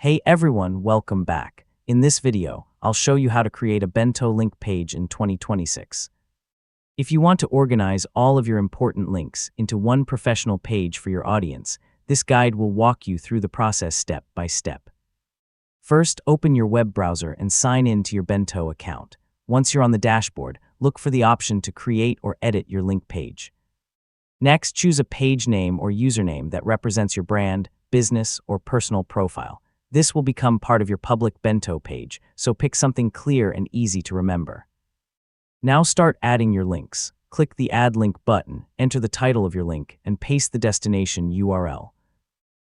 Hey everyone, welcome back. In this video, I'll show you how to create a Bento link page in 2026. If you want to organize all of your important links into one professional page for your audience, this guide will walk you through the process step by step. First, open your web browser and sign in to your Bento account. Once you're on the dashboard, look for the option to create or edit your link page. Next, choose a page name or username that represents your brand, business, or personal profile. This will become part of your public Bento page, so pick something clear and easy to remember. Now start adding your links. Click the Add Link button, enter the title of your link, and paste the destination URL.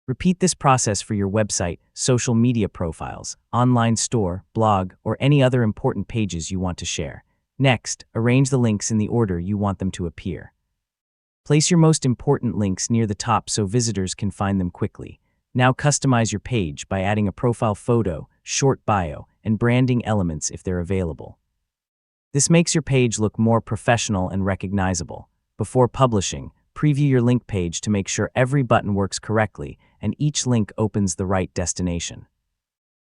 Repeat this process for your website, social media profiles, online store, blog, or any other important pages you want to share. Next, arrange the links in the order you want them to appear. Place your most important links near the top so visitors can find them quickly. Now customize your page by adding a profile photo, short bio, and branding elements if they're available. This makes your page look more professional and recognizable. Before publishing, preview your link page to make sure every button works correctly and each link opens the right destination.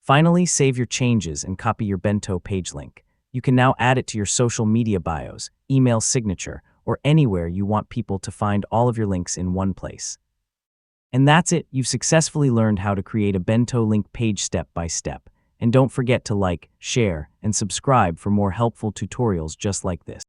Finally, save your changes and copy your Bento page link. You can now add it to your social media bios, email signature, or anywhere you want people to find all of your links in one place. And that's it, you've successfully learned how to create a Bento link page step by step. And don't forget to like, share, and subscribe for more helpful tutorials just like this.